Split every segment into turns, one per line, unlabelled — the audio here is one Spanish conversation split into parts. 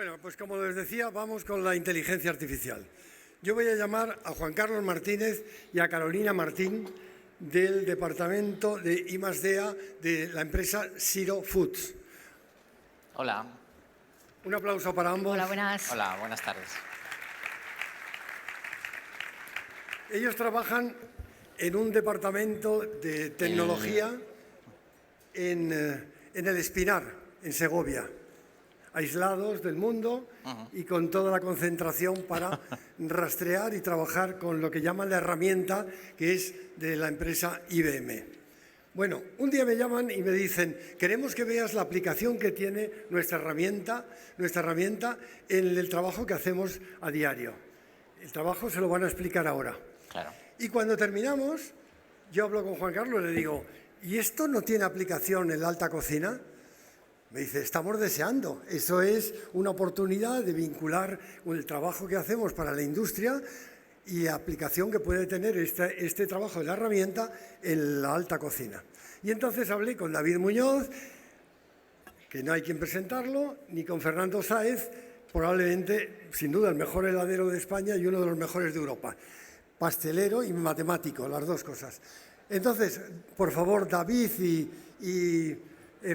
Bueno, pues como les decía, vamos con la inteligencia artificial. Yo voy a llamar a Juan Carlos Martínez y a Carolina Martín del departamento de I+D.A. de la empresa Zero Foods.
Hola.
Un aplauso para ambos.
Hola, buenas.
Hola, buenas tardes.
Ellos trabajan en un departamento de tecnología en El Espinar, en Segovia, aislados del mundo y con toda la concentración para rastrear y trabajar con lo que llaman la herramienta que es de la empresa IBM. Bueno, un día me llaman y me dicen, queremos que veas la aplicación que tiene nuestra herramienta en el trabajo que hacemos a diario. El trabajo se lo van a explicar ahora.
Claro.
Y cuando terminamos, yo hablo con Juan Carlos y le digo, ¿y esto no tiene aplicación en la alta cocina? Me dice, estamos deseando. Eso es una oportunidad de vincular el trabajo que hacemos para la industria y la aplicación que puede tener este trabajo de la herramienta en la alta cocina. Y entonces hablé con David Muñoz, que no hay quien presentarlo, ni con Fernando Sáez, probablemente, sin duda, el mejor heladero de España y uno de los mejores de Europa. Pastelero y matemático, las dos cosas. Entonces, por favor, David y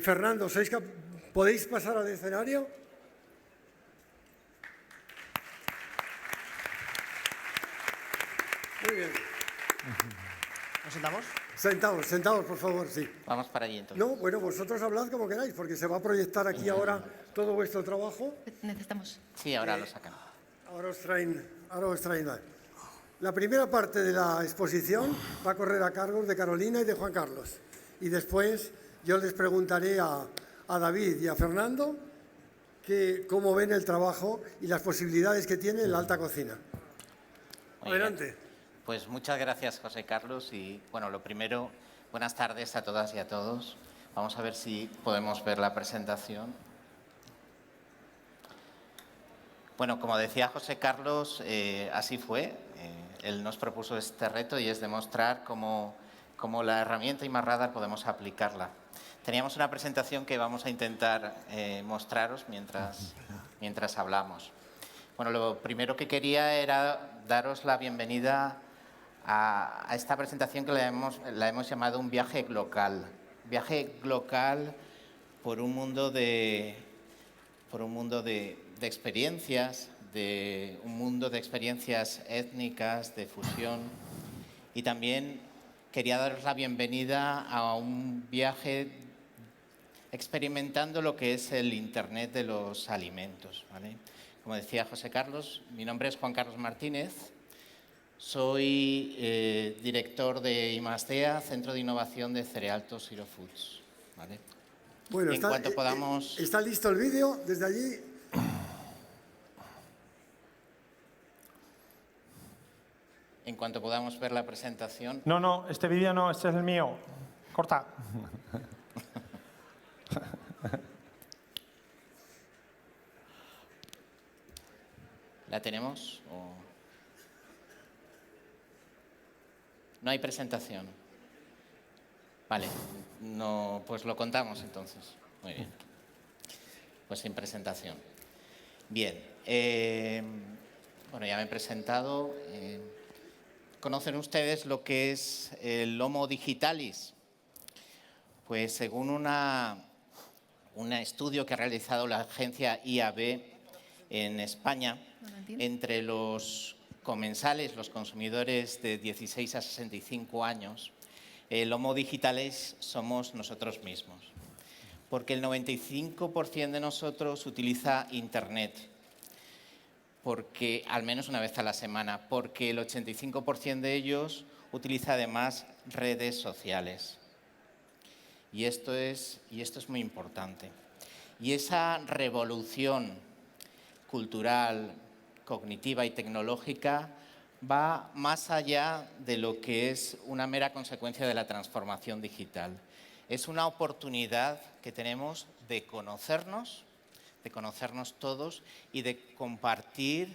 Fernando, ¿podéis pasar al escenario? Muy bien.
¿Nos sentamos?
Sentados, por favor, sí.
Vamos para allí entonces.
No, bueno, vosotros hablad como queráis, porque se va a proyectar aquí ahora todo vuestro trabajo.
Necesitamos.
Sí, ahora lo sacan.
Ahora os traen. La primera parte de la exposición va a correr a cargo de Carolina y de Juan Carlos. Y después yo les preguntaré a David y a Fernando cómo ven el trabajo y las posibilidades que tiene en la alta cocina.
Muy
Adelante.
bien. Pues muchas gracias, José Carlos. Y bueno, lo primero, buenas tardes a todas y a todos. Vamos a ver si podemos ver la presentación. Bueno, como decía José Carlos, así fue. Él nos propuso este reto y es demostrar cómo la herramienta I+Radar podemos aplicarla. Teníamos una presentación que vamos a intentar mostraros mientras hablamos. Bueno, lo primero que quería era daros la bienvenida a esta presentación que la hemos llamado un viaje glocal. Viaje glocal por un mundo de experiencias, un mundo de experiencias étnicas, de fusión. Y también quería daros la bienvenida a un viaje experimentando lo que es el Internet de los alimentos, ¿vale? Como decía José Carlos, mi nombre es Juan Carlos Martínez, soy director de I+D.A., Centro de Innovación de Cerealtos Zero Foods, ¿vale?
Bueno, ¿está listo el vídeo desde allí?
En cuanto podamos ver la presentación.
No, este vídeo no, este es el mío. Corta.
¿La tenemos? No hay presentación. Vale, no, pues lo contamos entonces. Muy bien. Pues sin presentación. Bien. Bueno, ya me he presentado. ¿Conocen ustedes lo que es el Homo digitalis? Pues según un estudio que ha realizado la agencia IAB en España, entre los comensales, los consumidores de 16 a 65 años, el Homo digitalis somos nosotros mismos. Porque el 95% de nosotros utiliza Internet. Porque al menos una vez a la semana, porque el 85% de ellos utiliza además redes sociales. Y esto es muy importante. Y esa revolución cultural, cognitiva y tecnológica va más allá de lo que es una mera consecuencia de la transformación digital. Es una oportunidad que tenemos de conocernos todos y de compartir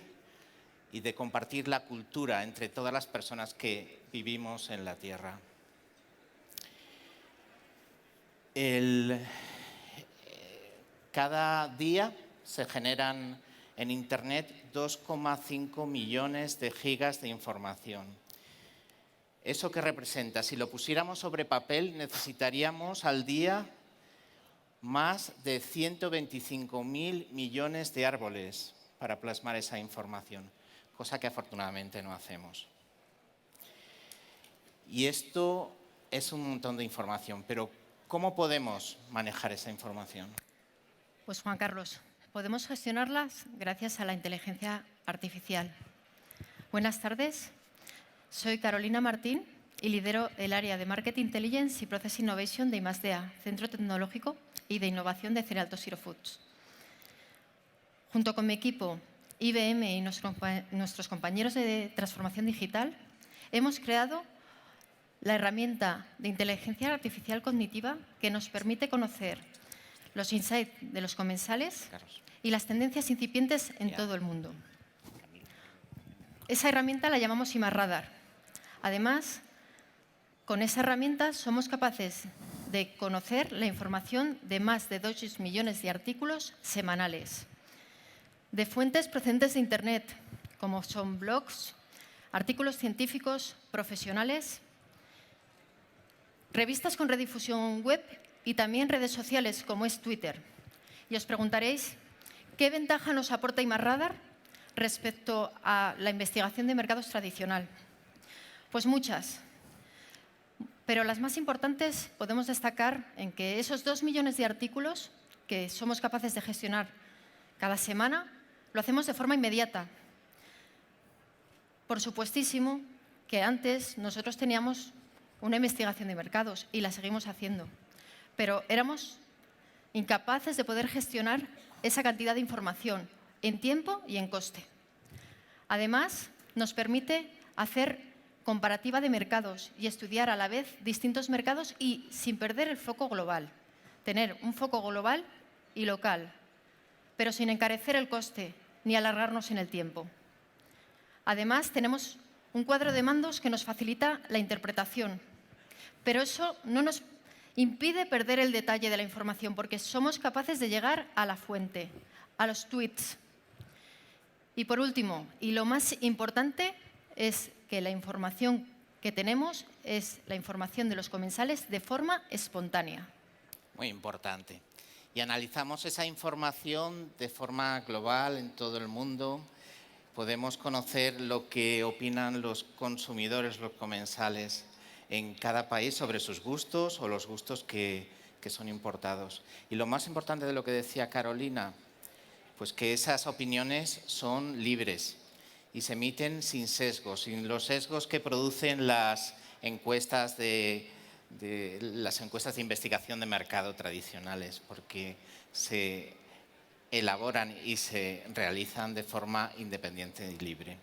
la cultura entre todas las personas que vivimos en la Tierra. Cada día se generan en Internet 2,5 millones de gigas de información. ¿Eso qué representa? Si lo pusiéramos sobre papel, necesitaríamos al día más de 125.000 millones de árboles para plasmar esa información, cosa que afortunadamente no hacemos. Y esto es un montón de información, pero ¿cómo podemos manejar esa información?
Pues Juan Carlos, podemos gestionarlas gracias a la inteligencia artificial. Buenas tardes, soy Carolina Martín y lidero el área de Market Intelligence y Process Innovation de I+D.A., Centro Tecnológico y de Innovación de Cereal Zero Foods. Junto con mi equipo, IBM y nuestros compañeros de transformación digital, hemos creado la herramienta de inteligencia artificial cognitiva que nos permite conocer los insights de los comensales y las tendencias incipientes en todo el mundo. Esa herramienta la llamamos IMARradar. Además, con esa herramienta somos capaces de conocer la información de más de 2 millones de artículos semanales, de fuentes procedentes de Internet, como son blogs, artículos científicos, profesionales, revistas con redifusión web y también redes sociales como es Twitter. Y os preguntaréis, ¿qué ventaja nos aporta IMARradar respecto a la investigación de mercados tradicional? Pues muchas, pero las más importantes podemos destacar en que esos 2 millones de artículos que somos capaces de gestionar cada semana lo hacemos de forma inmediata. Por supuestísimo que antes nosotros teníamos una investigación de mercados y la seguimos haciendo, pero éramos incapaces de poder gestionar esa cantidad de información en tiempo y en coste. Además, nos permite hacer comparativa de mercados y estudiar a la vez distintos mercados y sin perder el foco global. Tener un foco global y local, pero sin encarecer el coste ni alargarnos en el tiempo. Además, tenemos un cuadro de mandos que nos facilita la interpretación, pero eso no nos impide perder el detalle de la información porque somos capaces de llegar a la fuente, a los tweets. Y por último, y lo más importante, es que la información que tenemos es la información de los comensales de forma espontánea.
Muy importante. Y analizamos esa información de forma global en todo el mundo. Podemos conocer lo que opinan los consumidores, los comensales en cada país sobre sus gustos o los gustos que son importados. Y lo más importante de lo que decía Carolina, pues que esas opiniones son libres y se emiten sin sesgos, sin los sesgos que producen las encuestas de investigación de mercado tradicionales, porque se elaboran y se realizan de forma independiente y libre.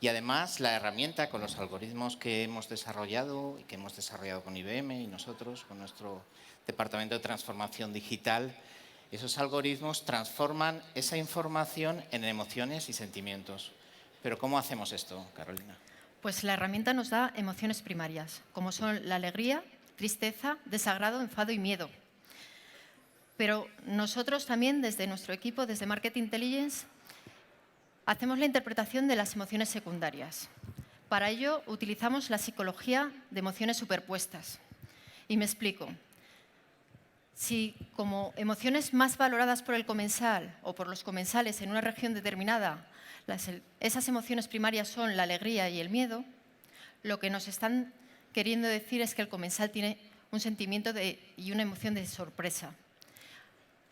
Y además la herramienta con los algoritmos que hemos desarrollado y que hemos desarrollado con IBM y nosotros, con nuestro Departamento de Transformación Digital, esos algoritmos transforman esa información en emociones y sentimientos. ¿Pero cómo hacemos esto, Carolina?
Pues la herramienta nos da emociones primarias, como son la alegría, tristeza, desagrado, enfado y miedo. Pero nosotros también, desde nuestro equipo, desde Market Intelligence, hacemos la interpretación de las emociones secundarias. Para ello, utilizamos la psicología de emociones superpuestas. Y me explico. Si como emociones más valoradas por el comensal o por los comensales en una región determinada, esas emociones primarias son la alegría y el miedo, lo que nos están queriendo decir es que el comensal tiene un sentimiento y una emoción de sorpresa.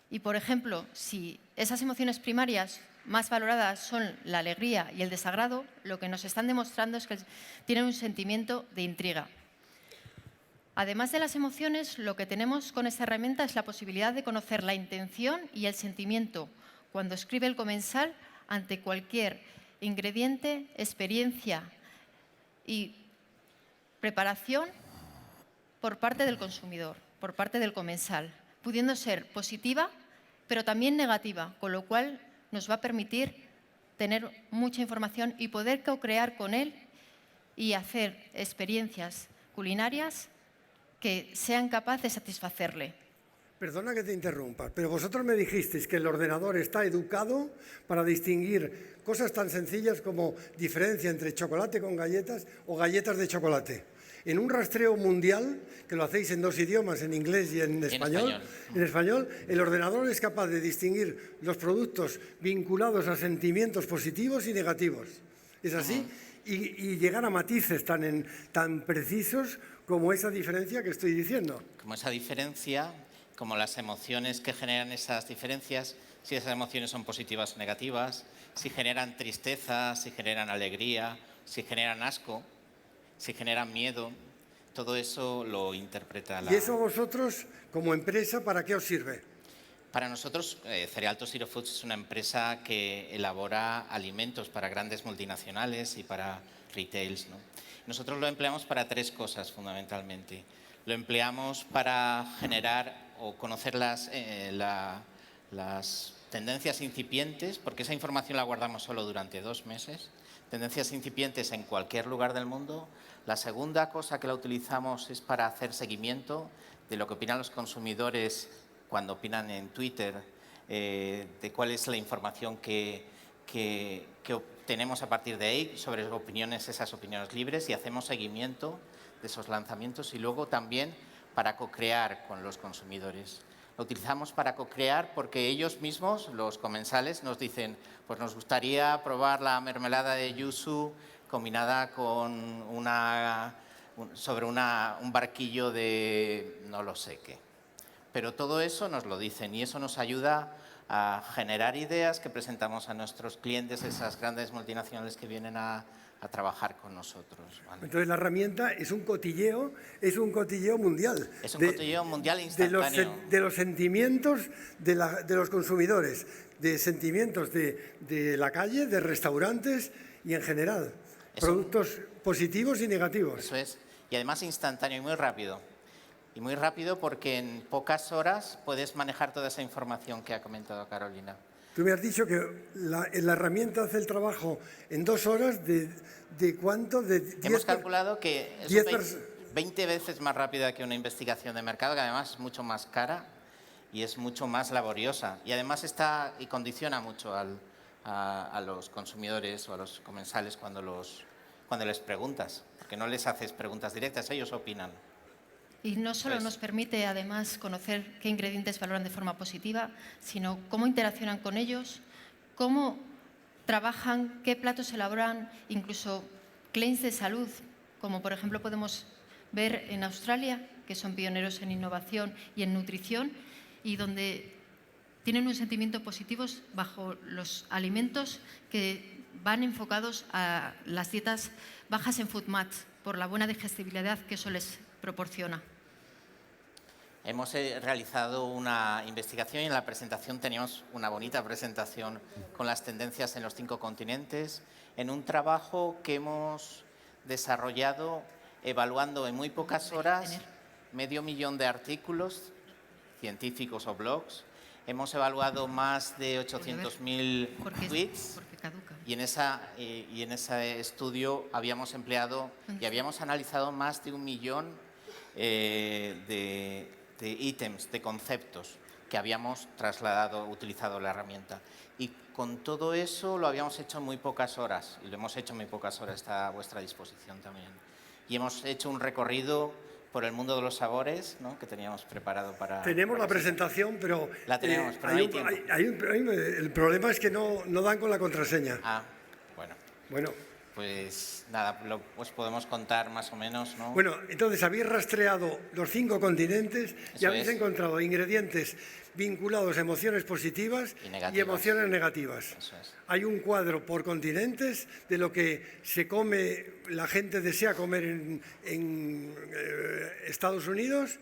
Y, por ejemplo, si esas emociones primarias más valoradas son la alegría y el desagrado, lo que nos están demostrando es que tienen un sentimiento de intriga. Además de las emociones, lo que tenemos con esta herramienta es la posibilidad de conocer la intención y el sentimiento cuando escribe el comensal ante cualquier ingrediente, experiencia y preparación por parte del consumidor, por parte del comensal, pudiendo ser positiva, pero también negativa, con lo cual nos va a permitir tener mucha información y poder co-crear con él y hacer experiencias culinarias que sean capaces de satisfacerle.
Perdona que te interrumpa, pero vosotros me dijisteis que el ordenador está educado para distinguir cosas tan sencillas como diferencia entre chocolate con galletas o galletas de chocolate. En un rastreo mundial, que lo hacéis en 2 idiomas, en inglés y en español, el ordenador es capaz de distinguir los productos vinculados a sentimientos positivos y negativos. ¿Es así? Y llegar a matices tan precisos como esa diferencia que estoy diciendo.
Como esa diferencia, como las emociones que generan esas diferencias, si esas emociones son positivas o negativas, si generan tristeza, si generan alegría, si generan asco, si generan miedo, todo eso lo interpreta la...
¿Y eso vosotros, como empresa, para qué os sirve?
Para nosotros, Cerealto Zero Foods es una empresa que elabora alimentos para grandes multinacionales y para retails, ¿no? Nosotros lo empleamos para 3 cosas fundamentalmente. Lo empleamos para generar o conocer las tendencias incipientes, porque esa información la guardamos solo durante 2 meses, tendencias incipientes en cualquier lugar del mundo. La segunda cosa que la utilizamos es para hacer seguimiento de lo que opinan los consumidores cuando opinan en Twitter, de cuál es la información que obtenemos a partir de ahí sobre opiniones, esas opiniones libres, y hacemos seguimiento de esos lanzamientos, y luego también para co-crear con los consumidores. Lo utilizamos para co-crear porque ellos mismos, los comensales, nos dicen, pues nos gustaría probar la mermelada de yuzu combinada con un barquillo de no lo sé qué. Pero todo eso nos lo dicen y eso nos ayuda a generar ideas que presentamos a nuestros clientes, esas grandes multinacionales que vienen a trabajar con nosotros, ¿vale?
Entonces la herramienta es un cotilleo mundial.
Es un cotilleo mundial instantáneo.
De los sentimientos de los consumidores, de sentimientos de la calle, de restaurantes y en general. Productos positivos y negativos.
Eso es. Y además instantáneo y muy rápido. Y muy rápido porque en pocas horas puedes manejar toda esa información que ha comentado Carolina.
Tú me has dicho que la herramienta hace el trabajo en 2 horas ¿de cuánto?
Hemos calculado que es 20 veces más rápida que una investigación de mercado, que además es mucho más cara y es mucho más laboriosa. Y además condiciona mucho a los consumidores o a los comensales cuando les preguntas, porque no les haces preguntas directas, ellos opinan.
Y no solo nos permite, además, conocer qué ingredientes valoran de forma positiva, sino cómo interaccionan con ellos, cómo trabajan, qué platos elaboran, incluso claims de salud, como por ejemplo podemos ver en Australia, que son pioneros en innovación y en nutrición, y donde tienen un sentimiento positivo bajo los alimentos que van enfocados a las dietas bajas en FODMAPs, por la buena digestibilidad que eso les proporciona.
Hemos realizado una investigación y en la presentación teníamos una bonita presentación con las tendencias en los 5 continentes, en un trabajo que hemos desarrollado evaluando en muy pocas horas 500.000 de artículos científicos o blogs. Hemos evaluado más de 800.000 tweets y en ese estudio habíamos empleado y habíamos analizado más de 1 millón de ítems, de conceptos que habíamos utilizado la herramienta. Y con todo eso lo habíamos hecho en muy pocas horas, y lo hemos hecho en muy pocas horas, está a vuestra disposición también. Y hemos hecho un recorrido por el mundo de los sabores, ¿no?, que teníamos preparado para...
Tenemos la presentación, pero...
La tenemos, pero no hay tiempo.
El problema es que no dan con la contraseña.
Ah, bueno. Pues nada, os podemos contar más o menos, ¿no?
Bueno, entonces habéis rastreado los 5 continentes y habéis encontrado ingredientes vinculados a emociones positivas y emociones negativas.
Eso es.
Hay un cuadro por continentes de lo que se come, la gente desea comer en Estados Unidos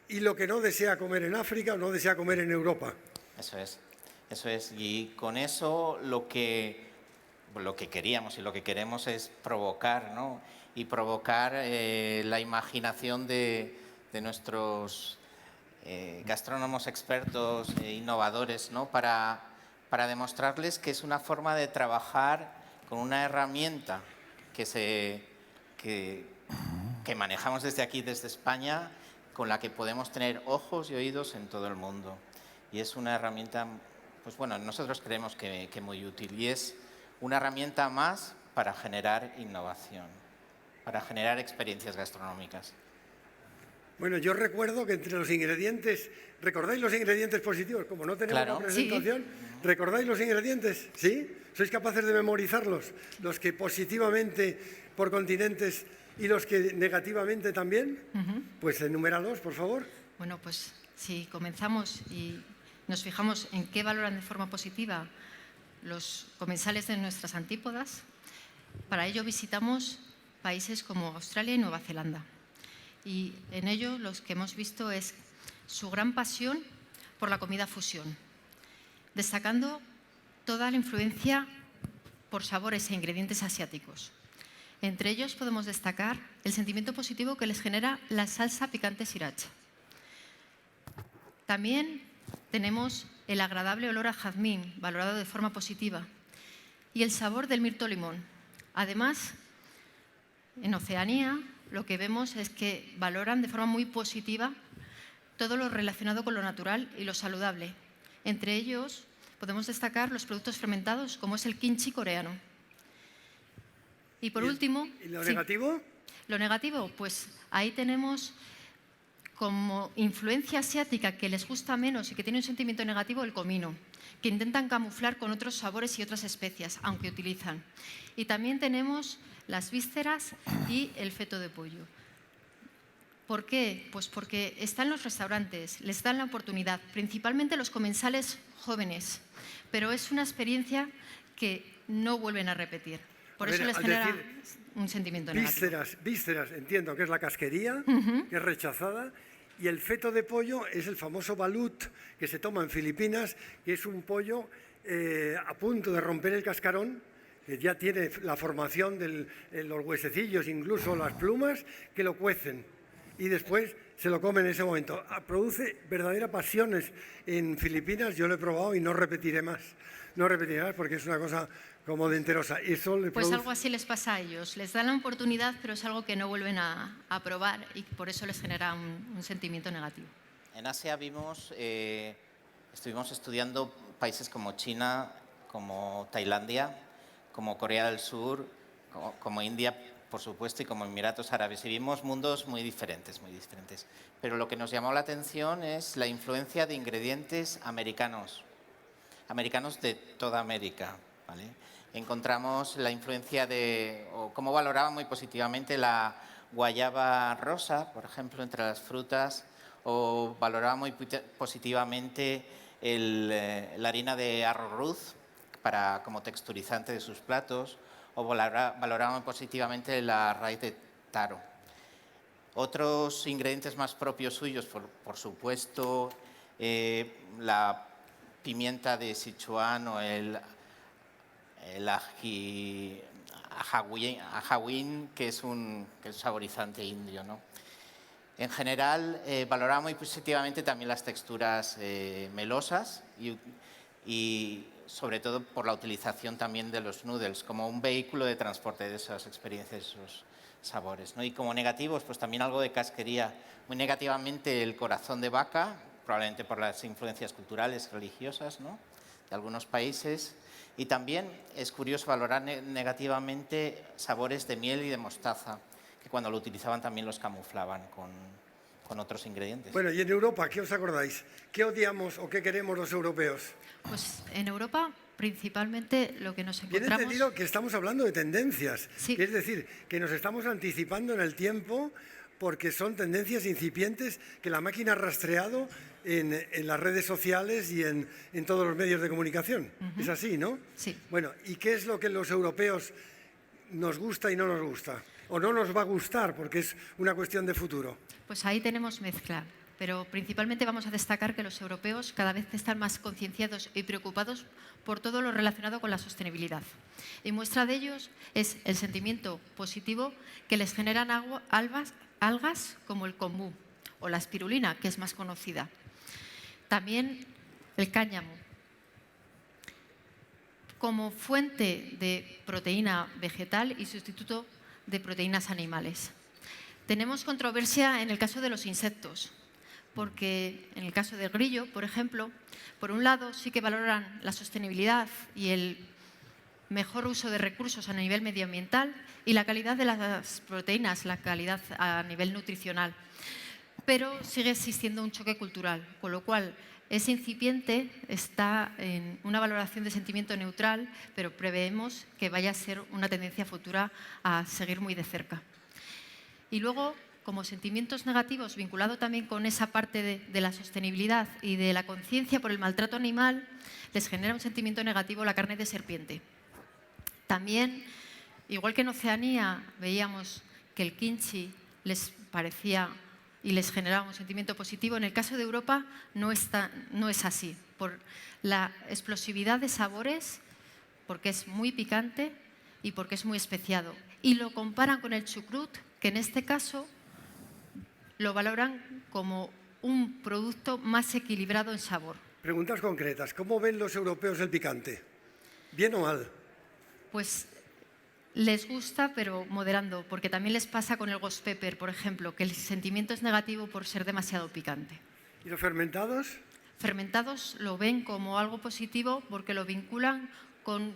y lo que no desea comer en África o no desea comer en Europa.
Eso es. Y con eso lo que queríamos y lo que queremos es provocar, ¿no? Y provocar la imaginación de nuestros gastrónomos expertos e innovadores, ¿no? Para demostrarles que es una forma de trabajar con una herramienta que manejamos desde aquí, desde España, con la que podemos tener ojos y oídos en todo el mundo. Y es una herramienta, pues bueno, nosotros creemos que muy útil. Y es una herramienta más para generar innovación, para generar experiencias gastronómicas.
Bueno, yo recuerdo que entre los ingredientes, ¿recordáis los ingredientes positivos? Como no tenemos
Claro.
la presentación, ¿recordáis los ingredientes? ¿Sí? ¿Sois capaces de memorizarlos? Los que positivamente por continentes y los que negativamente también. Pues enuméralos, por favor.
Bueno, pues si comenzamos y nos fijamos en qué valoran de forma positiva los comensales de nuestras antípodas, para ello visitamos países como Australia y Nueva Zelanda. Y en ello lo que hemos visto es su gran pasión por la comida fusión, destacando toda la influencia por sabores e ingredientes asiáticos. Entre ellos podemos destacar el sentimiento positivo que les genera la salsa picante sriracha. También tenemos el agradable olor a jazmín, valorado de forma positiva, y el sabor del mirto limón. Además, en Oceanía lo que vemos es que valoran de forma muy positiva todo lo relacionado con lo natural y lo saludable. Entre ellos podemos destacar los productos fermentados, como es el kimchi coreano. Y por último…
¿Y lo negativo?
Lo negativo, pues ahí tenemos como influencia asiática que les gusta menos y que tiene un sentimiento negativo el comino, que intentan camuflar con otros sabores y otras especias, aunque utilizan. Y también tenemos las vísceras y el feto de pollo. ¿Por qué? Pues porque están en los restaurantes, les dan la oportunidad, principalmente los comensales jóvenes, pero es una experiencia que no vuelven a repetir. Por eso les genera un sentimiento negativo.
Vísceras, entiendo que es la casquería, que es rechazada, y el feto de pollo es el famoso balut que se toma en Filipinas, que es un pollo a punto de romper el cascarón, que ya tiene la formación de los huesecillos, incluso las plumas, que lo cuecen y después se lo comen en ese momento. Produce verdaderas pasiones en Filipinas, yo lo he probado y no repetiré más. No repetiré más porque es una cosa como de enterosa. Eso le
pues algo así les pasa a ellos. Les dan la oportunidad, pero es algo que no vuelven a probar y por eso les genera un sentimiento negativo.
En Asia estuvimos estudiando países como China, como Tailandia, como Corea del Sur, como India, por supuesto, y como Emiratos Árabes. Y vimos mundos muy diferentes, muy diferentes. Pero lo que nos llamó la atención es la influencia de ingredientes americanos de toda América, ¿vale? Encontramos la influencia o cómo valoraban muy positivamente la guayaba rosa, por ejemplo, entre las frutas, o valoraban muy positivamente la harina de arrowroot como texturizante de sus platos, o valoraban positivamente la raíz de taro. Otros ingredientes más propios suyos, por supuesto, la pimienta de Sichuan o el ajuín, que es un saborizante indio, ¿no? En general, valoraba muy positivamente también las texturas melosas y sobre todo por la utilización también de los noodles como un vehículo de transporte de esas experiencias, esos sabores, ¿no? Y como negativos, pues también algo de casquería. Muy negativamente el corazón de vaca, probablemente por las influencias culturales, religiosas, ¿no?, de algunos países. Y también es curioso valorar negativamente sabores de miel y de mostaza, que cuando lo utilizaban también los camuflaban con otros ingredientes.
Bueno, y en Europa, ¿qué os acordáis? ¿Qué odiamos o qué queremos los europeos?
Pues en Europa, principalmente, lo que nos
Bien
encontramos…
entendido que estamos hablando de tendencias,
Sí.
es decir, que nos estamos anticipando en el tiempo porque son tendencias incipientes que la máquina ha rastreado en las redes sociales y en todos los medios de comunicación. Es así, ¿no?
Sí.
Bueno, ¿y qué es lo que los europeos nos gusta y no nos gusta? ¿O no nos va a gustar porque es una cuestión de futuro?
Pues ahí tenemos mezcla, pero principalmente vamos a destacar que los europeos cada vez están más concienciados y preocupados por todo lo relacionado con la sostenibilidad. Y muestra de ellos es el sentimiento positivo que les generan algas como el kombu o la espirulina, que es más conocida. También el cáñamo. Como fuente de proteína vegetal y sustituto de proteínas animales. Tenemos controversia en el caso de los insectos, porque en el caso del grillo, por ejemplo, por un lado sí que valoran la sostenibilidad y el mejor uso de recursos a nivel medioambiental y la calidad de las proteínas, la calidad a nivel nutricional. Pero sigue existiendo un choque cultural, con lo cual es incipiente, está en una valoración de sentimiento neutral, pero preveemos que vaya a ser una tendencia futura a seguir muy de cerca. Y luego, como sentimientos negativos, vinculado también con esa parte de la sostenibilidad y de la conciencia por el maltrato animal, les genera un sentimiento negativo la carne de serpiente. También, igual que en Oceanía, veíamos que el kimchi les parecía y les generaba un sentimiento positivo. En el caso de Europa no es así, por la explosividad de sabores, porque es muy picante y porque es muy especiado. Y lo comparan con el chucrut, que en este caso lo valoran como un producto más equilibrado en sabor.
Preguntas concretas. ¿Cómo ven los europeos el picante? ¿Bien o mal?
Pues les gusta, pero moderando, porque también les pasa con el ghost pepper, por ejemplo, que el sentimiento es negativo por ser demasiado picante.
¿Y los fermentados?
Fermentados lo ven como algo positivo porque lo vinculan con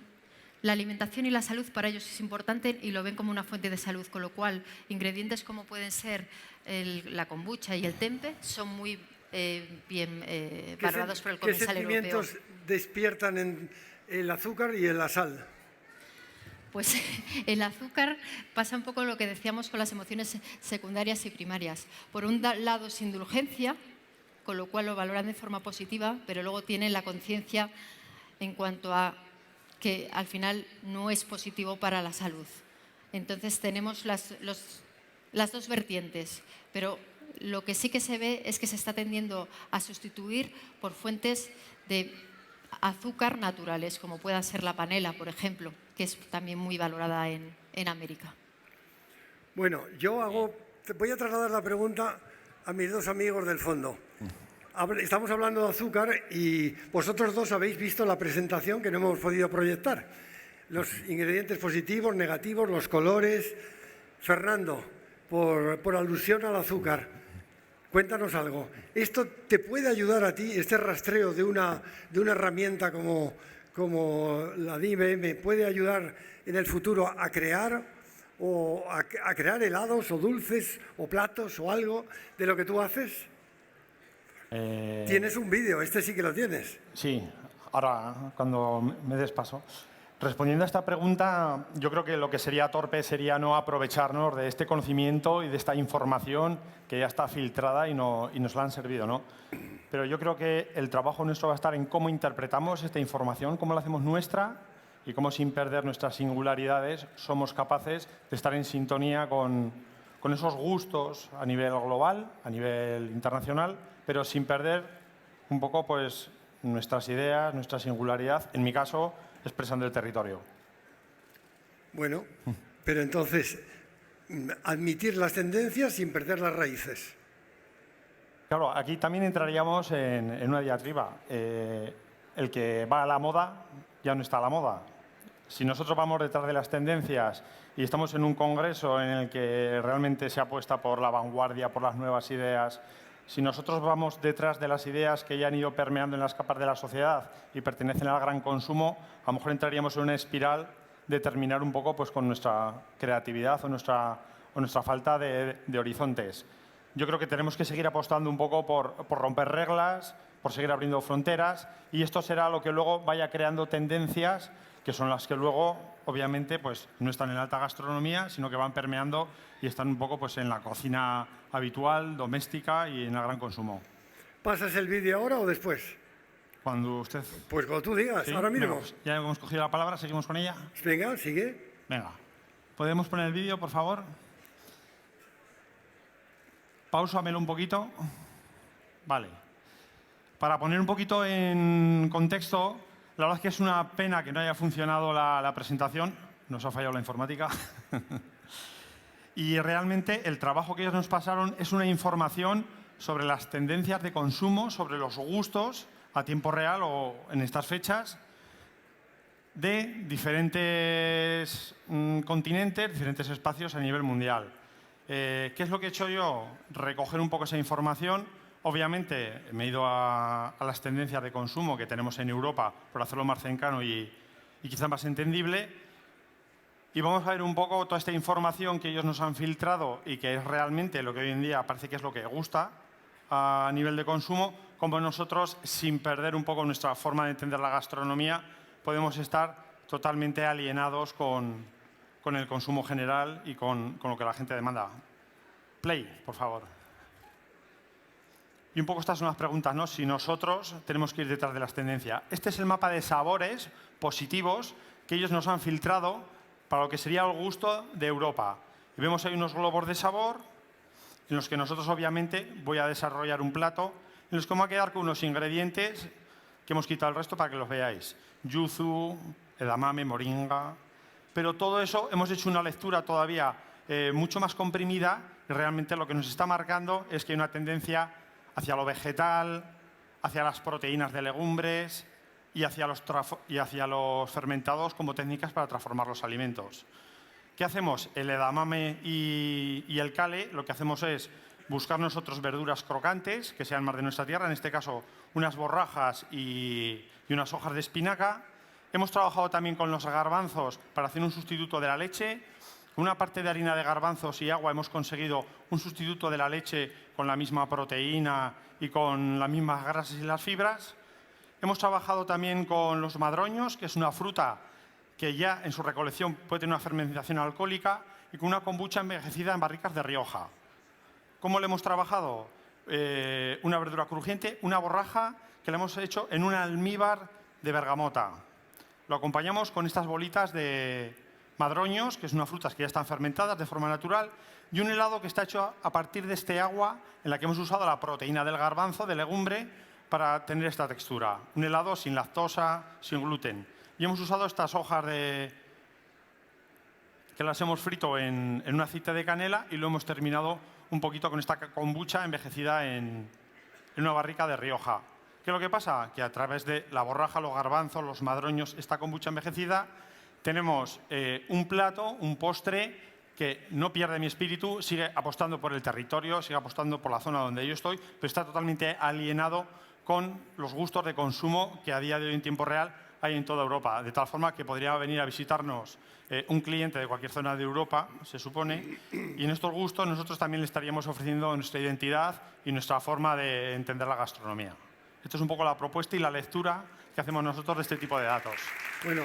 la alimentación y la salud. Para ellos es importante y lo ven como una fuente de salud, con lo cual ingredientes como pueden ser la kombucha y el tempe son muy bien valorados por el comensal europeo.
¿Qué sentimientos despiertan en el azúcar y en la sal?
Pues el azúcar pasa un poco lo que decíamos con las emociones secundarias y primarias. Por un lado es indulgencia, con lo cual lo valoran de forma positiva, pero luego tienen la conciencia en cuanto a que al final no es positivo para la salud. Entonces tenemos las dos vertientes, pero lo que sí que se ve es que se está tendiendo a sustituir por fuentes de azúcar naturales, como pueda ser la panela, por ejemplo, que es también muy valorada en América.
Bueno, voy a trasladar la pregunta a mis dos amigos del fondo. Estamos hablando de azúcar y vosotros dos habéis visto la presentación que no hemos podido proyectar. Los ingredientes positivos, negativos, los colores. Fernando, por alusión al azúcar, cuéntanos algo. ¿Esto te puede ayudar a ti, este rastreo de una herramienta como la de IBM, puede ayudar en el futuro a crear helados o dulces o platos o algo de lo que tú haces? Tienes un vídeo, este sí que lo tienes.
Sí, ahora cuando me des paso. Respondiendo a esta pregunta, yo creo que lo que sería torpe sería no aprovecharnos de este conocimiento y de esta información que ya está filtrada y nos la han servido, ¿no? Pero yo creo que el trabajo nuestro va a estar en cómo interpretamos esta información, cómo la hacemos nuestra y cómo, sin perder nuestras singularidades, somos capaces de estar en sintonía con esos gustos a nivel global, a nivel internacional, pero sin perder un poco pues, nuestras ideas, nuestra singularidad, en mi caso, expresando el territorio.
Bueno, pero entonces, admitir las tendencias sin perder las raíces.
Claro, aquí también entraríamos en una diatriba. El que va a la moda ya no está a la moda. Si nosotros vamos detrás de las tendencias y estamos en un congreso en el que realmente se apuesta por la vanguardia, por las nuevas ideas, si nosotros vamos detrás de las ideas que ya han ido permeando en las capas de la sociedad y pertenecen al gran consumo, a lo mejor entraríamos en una espiral de terminar un poco pues, con nuestra creatividad o nuestra falta de horizontes. Yo creo que tenemos que seguir apostando un poco por romper reglas, por seguir abriendo fronteras, y esto será lo que luego vaya creando tendencias que son las que luego, obviamente, pues, no están en la alta gastronomía, sino que van permeando y están un poco pues, en la cocina habitual, doméstica y en el gran consumo.
¿Pasas el vídeo ahora o después?
Cuando usted...
Pues cuando tú digas,
¿Sí?
ahora mismo.
Venga, pues ya hemos cogido la palabra, ¿seguimos con ella?
Venga, sigue.
Venga. ¿Podemos poner el vídeo, por favor? Páusamelo un poquito. Vale. Para poner un poquito en contexto, la verdad es que es una pena que no haya funcionado la presentación. Nos ha fallado la informática. Y realmente el trabajo que ellos nos pasaron es una información sobre las tendencias de consumo, sobre los gustos a tiempo real o en estas fechas de diferentes continentes, diferentes espacios a nivel mundial. ¿Qué es lo que he hecho yo? Recoger un poco esa información. Obviamente, me he ido a las tendencias de consumo que tenemos en Europa por hacerlo más cercano y quizá más entendible. Y vamos a ver un poco toda esta información que ellos nos han filtrado y que es realmente lo que hoy en día parece que es lo que gusta a nivel de consumo, como nosotros, sin perder un poco nuestra forma de entender la gastronomía, podemos estar totalmente alienados con el consumo general y con lo que la gente demanda. Play, por favor. Y un poco estas son las preguntas, ¿no? Si nosotros tenemos que ir detrás de las tendencias. Este es el mapa de sabores positivos que ellos nos han filtrado para lo que sería el gusto de Europa. Y vemos ahí unos globos de sabor en los que nosotros, obviamente, voy a desarrollar un plato en los que me voy a quedar con unos ingredientes que hemos quitado el resto para que los veáis. Yuzu, edamame, moringa. Pero todo eso hemos hecho una lectura todavía mucho más comprimida y realmente lo que nos está marcando es que hay una tendencia hacia lo vegetal, hacia las proteínas de legumbres y hacia los fermentados como técnicas para transformar los alimentos. ¿Qué hacemos? El edamame y el kale, lo que hacemos es buscar nosotros verduras crocantes, que sean más de nuestra tierra, en este caso unas borrajas y unas hojas de espinaca. Hemos trabajado también con los garbanzos para hacer un sustituto de la leche. Una parte de harina de garbanzos y agua hemos conseguido un sustituto de la leche con la misma proteína y con las mismas grasas y las fibras. Hemos trabajado también con los madroños, que es una fruta que ya en su recolección puede tener una fermentación alcohólica, y con una kombucha envejecida en barricas de Rioja. ¿Cómo le hemos trabajado? Una verdura crujiente, una borraja que la hemos hecho en un almíbar de bergamota. Lo acompañamos con estas bolitas de madroños, que son unas frutas que ya están fermentadas de forma natural, y un helado que está hecho a partir de este agua en la que hemos usado la proteína del garbanzo, de legumbre, para tener esta textura. Un helado sin lactosa, sin gluten. Y hemos usado estas hojas que las hemos frito en un aceite de canela y lo hemos terminado un poquito con esta kombucha envejecida en una barrica de Rioja. ¿Qué es lo que pasa? Que a través de la borraja, los garbanzos, los madroños, esta kombucha envejecida, tenemos un plato, un postre que no pierde mi espíritu, sigue apostando por el territorio, sigue apostando por la zona donde yo estoy, pero está totalmente alienado con los gustos de consumo que a día de hoy en tiempo real hay en toda Europa. De tal forma que podría venir a visitarnos un cliente de cualquier zona de Europa, se supone, y en estos gustos nosotros también le estaríamos ofreciendo nuestra identidad y nuestra forma de entender la gastronomía. Esto es un poco la propuesta y la lectura que hacemos nosotros de este tipo de datos.
Bueno.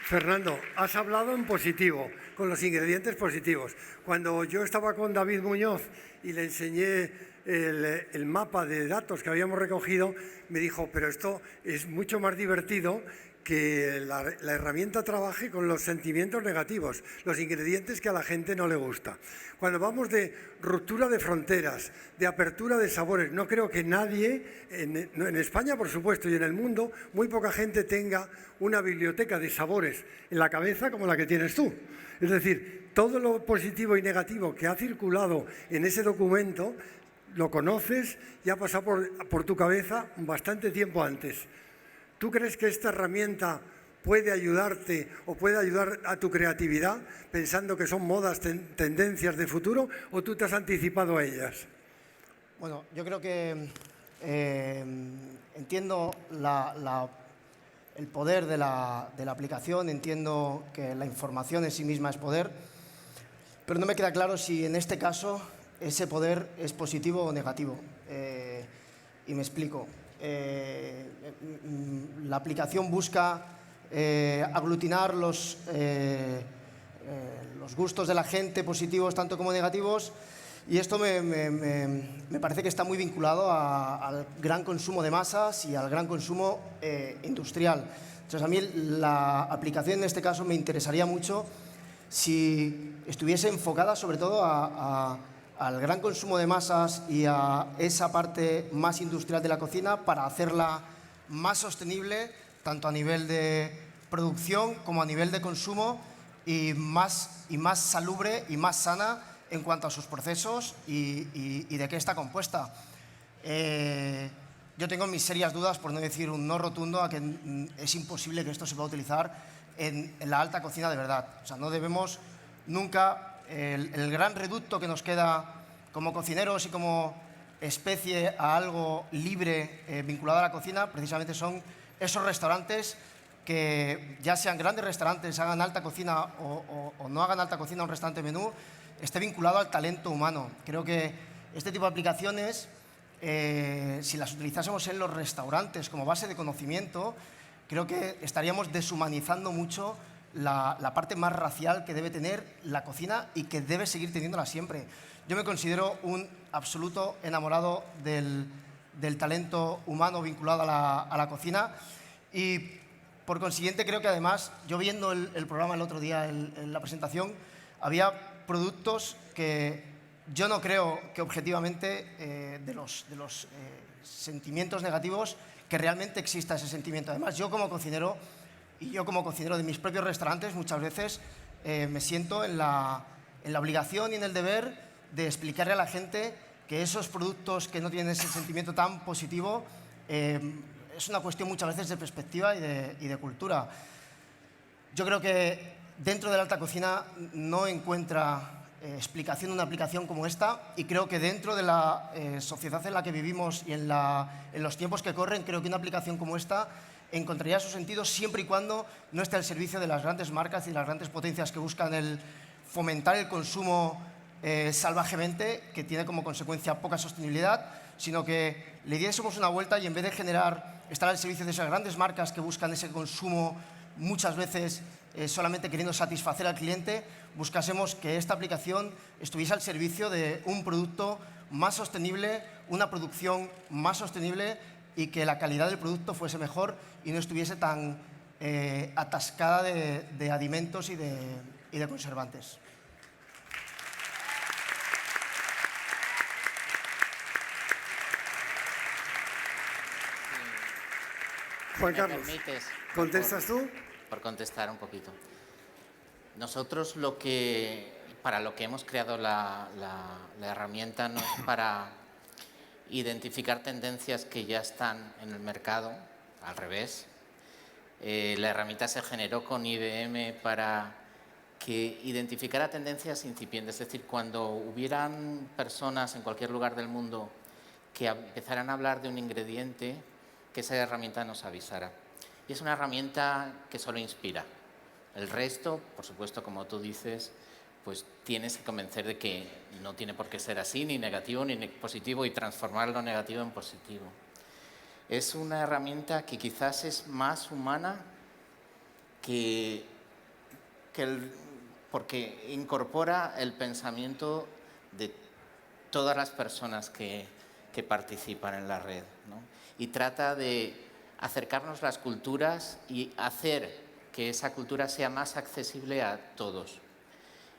Fernando, has hablado en positivo, con los ingredientes positivos. Cuando yo estaba con David Muñoz y le enseñé el mapa de datos que habíamos recogido, me dijo, pero esto es mucho más divertido que la herramienta trabaje con los sentimientos negativos, los ingredientes que a la gente no le gusta. Cuando vamos de ruptura de fronteras, de apertura de sabores, no creo que nadie, en España por supuesto y en el mundo, muy poca gente tenga una biblioteca de sabores en la cabeza como la que tienes tú. Es decir, todo lo positivo y negativo que ha circulado en ese documento lo conoces y ha pasado por tu cabeza bastante tiempo antes. ¿Tú crees que esta herramienta puede ayudarte o puede ayudar a tu creatividad pensando que son modas, tendencias de futuro, o tú te has anticipado a ellas?
Bueno, yo creo que entiendo el poder de la aplicación, entiendo que la información en sí misma es poder, pero no me queda claro si en este caso ese poder es positivo o negativo. Y me explico. La aplicación busca aglutinar los gustos de la gente, positivos tanto como negativos, y esto me parece que está muy vinculado al gran consumo de masas y al gran consumo industrial. Entonces, a mí la aplicación en este caso me interesaría mucho si estuviese enfocada sobre todo al gran consumo de masas y a esa parte más industrial de la cocina para hacerla más sostenible, tanto a nivel de producción como a nivel de consumo, y más salubre y más sana en cuanto a sus procesos y de qué está compuesta. Yo tengo mis serias dudas, por no decir un no rotundo, a que es imposible que esto se pueda utilizar en la alta cocina de verdad. O sea, no debemos nunca, el gran reducto que nos queda como cocineros y como especie a algo libre vinculado a la cocina, precisamente son esos restaurantes que, ya sean grandes restaurantes, hagan alta cocina o no hagan alta cocina, un restaurante menú, esté vinculado al talento humano. Creo que este tipo de aplicaciones, si las utilizásemos en los restaurantes como base de conocimiento, creo que estaríamos deshumanizando mucho la parte más racial que debe tener la cocina y que debe seguir teniéndola siempre. Yo me considero un absoluto enamorado del talento humano vinculado a la cocina y, por consiguiente, creo que además, yo viendo el programa el otro día, en la presentación, había productos que yo no creo que objetivamente de los sentimientos negativos, que realmente exista ese sentimiento. Además, yo como cocinero de mis propios restaurantes, muchas veces me siento en la obligación y en el deber de explicarle a la gente que esos productos que no tienen ese sentimiento tan positivo es una cuestión muchas veces de perspectiva y de cultura. Yo creo que dentro de la alta cocina no encuentra explicación una aplicación como esta, y creo que dentro de la sociedad en la que vivimos y en los tiempos que corren, creo que una aplicación como esta encontraría su sentido siempre y cuando no esté al servicio de las grandes marcas y las grandes potencias que buscan fomentar el consumo salvajemente, que tiene como consecuencia poca sostenibilidad, sino que le diésemos una vuelta y, en vez de estar al servicio de esas grandes marcas que buscan ese consumo muchas veces solamente queriendo satisfacer al cliente, buscásemos que esta aplicación estuviese al servicio de un producto más sostenible, una producción más sostenible, y que la calidad del producto fuese mejor y no estuviese tan atascada de alimentos y de conservantes.
Juan Carlos,
¿me permites,
¿contestas tú?
Por contestar un poquito. Nosotros para lo que hemos creado la herramienta no es para identificar tendencias que ya están en el mercado, al revés. La herramienta se generó con IBM para que identificara tendencias incipientes, es decir, cuando hubieran personas en cualquier lugar del mundo que empezaran a hablar de un ingrediente, que esa herramienta nos avisara. Y es una herramienta que solo inspira. El resto, por supuesto, como tú dices, pues tienes que convencer de que no tiene por qué ser así, ni negativo ni positivo, y transformar lo negativo en positivo. Es una herramienta que quizás es más humana porque incorpora el pensamiento de todas las personas que participan en la red, ¿no? Y trata de acercarnos las culturas y hacer que esa cultura sea más accesible a todos.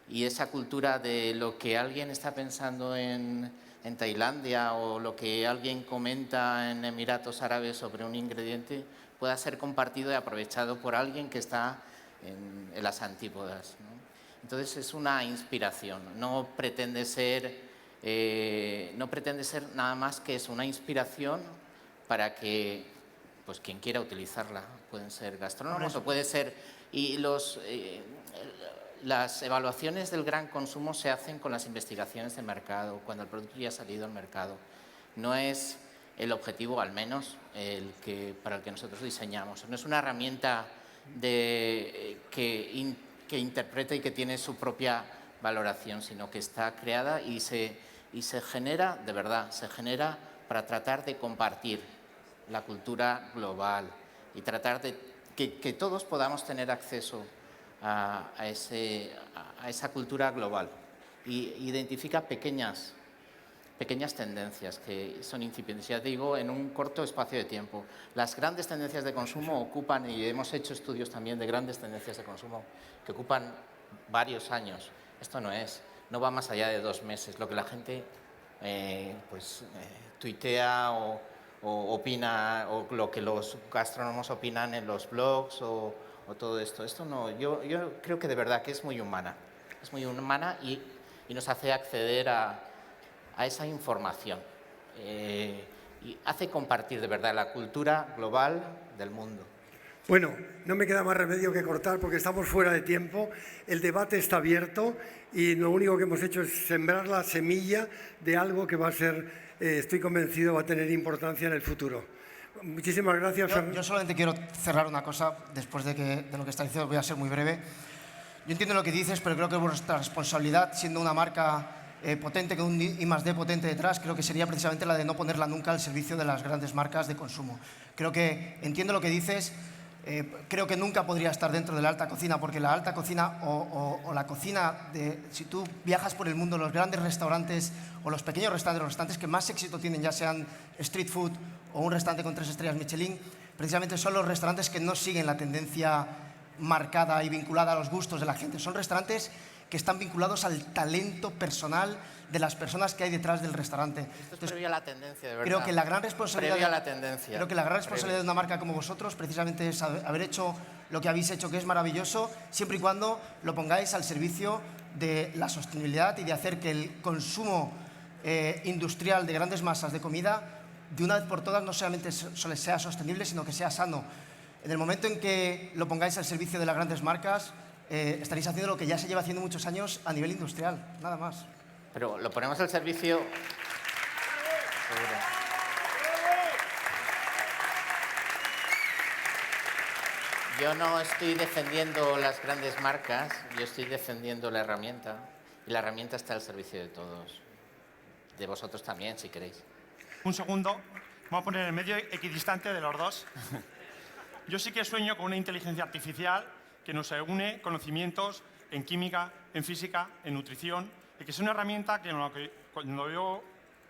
Y esa cultura de lo que alguien está pensando en Tailandia o lo que alguien comenta en Emiratos Árabes sobre un ingrediente pueda ser compartido y aprovechado por alguien que está en las antípodas, ¿no? Entonces es una inspiración, no pretende ser nada más que es una inspiración para que pues quien quiera utilizarla. Pueden ser gastrónomos o puede ser... Y las evaluaciones del gran consumo se hacen con las investigaciones de mercado, cuando el producto ya ha salido al mercado. No es el objetivo, al menos, para el que nosotros diseñamos. No es una herramienta que interpreta y que tiene su propia valoración, sino que está creada y se genera, de verdad, se genera para tratar de compartir la cultura global y tratar de que todos podamos tener acceso a esa cultura global. Y identifica pequeñas tendencias que son incipientes, ya digo, en un corto espacio de tiempo. Las grandes tendencias de consumo ocupan, y hemos hecho estudios también de grandes tendencias de consumo, que ocupan varios años. Esto no va más allá de 2 meses. Lo que la gente tuitea o opina, o lo que los gastrónomos opinan en los blogs o todo esto. Esto no, yo creo que de verdad que es muy humana. Es muy humana y nos hace acceder a esa información. Y hace compartir de verdad la cultura global del mundo.
Bueno, no me queda más remedio que cortar porque estamos fuera de tiempo. El debate está abierto y lo único que hemos hecho es sembrar la semilla de algo que va a ser, estoy convencido, va a tener importancia en el futuro. Muchísimas gracias, Fernando.
Yo solamente quiero cerrar una cosa después de lo que está diciendo. Voy a ser muy breve. Yo entiendo lo que dices, pero creo que vuestra responsabilidad, siendo una marca potente, con un I+D potente detrás, creo que sería precisamente la de no ponerla nunca al servicio de las grandes marcas de consumo. Creo que entiendo lo que dices. Creo que nunca podría estar dentro de la alta cocina, porque la alta cocina o la cocina, si tú viajas por el mundo, los grandes restaurantes o los pequeños restaurantes, los restaurantes que más éxito tienen, ya sean street food o un restaurante con 3 estrellas Michelin, precisamente son los restaurantes que no siguen la tendencia marcada y vinculada a los gustos de la gente. Son restaurantes que están vinculados al talento personal de las personas que hay detrás del restaurante.
Esto es previo a la tendencia, de verdad.
Creo que la gran responsabilidad,
Previo a la tendencia.
Creo que la gran responsabilidad de una marca como vosotros precisamente es haber hecho lo que habéis hecho, que es maravilloso, siempre y cuando lo pongáis al servicio de la sostenibilidad y de hacer que el consumo industrial de grandes masas de comida, de una vez por todas, no solamente sea sostenible, sino que sea sano. En el momento en que lo pongáis al servicio de las grandes marcas, estaréis haciendo lo que ya se lleva haciendo muchos años a nivel industrial, nada más.
Pero lo ponemos al servicio... Seguro. Yo no estoy defendiendo las grandes marcas, yo estoy defendiendo la herramienta. Y la herramienta está al servicio de todos. De vosotros también, si queréis.
Un segundo, vamos a poner en medio equidistante de los dos. Yo sí que sueño con una inteligencia artificial que nos une conocimientos en química, en física, en nutrición, y que es una herramienta que cuando yo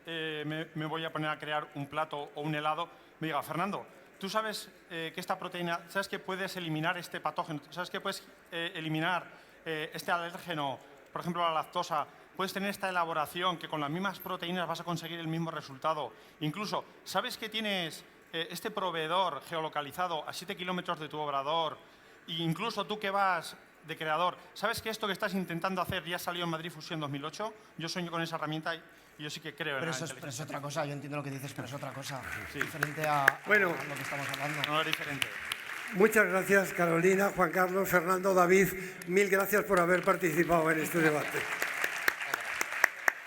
me voy a poner a crear un plato o un helado, me diga, Fernando, tú sabes que esta proteína, sabes que puedes eliminar este patógeno, sabes que puedes eliminar este alérgeno, por ejemplo la lactosa, puedes tener esta elaboración que con las mismas proteínas vas a conseguir el mismo resultado. Incluso, sabes que tienes este proveedor geolocalizado a 7 kilómetros de tu obrador, e incluso tú que vas de creador, ¿sabes que esto que estás intentando hacer ya salió en Madrid Fusión 2008? Yo sueño con esa herramienta y yo sí que creo en la inteligencia.
Pero es otra cosa, yo entiendo lo que dices, pero es otra cosa.
Sí.
Diferente a lo que estamos hablando.
No es diferente.
Muchas gracias, Carolina, Juan Carlos, Fernando, David. Mil gracias por haber participado en este debate.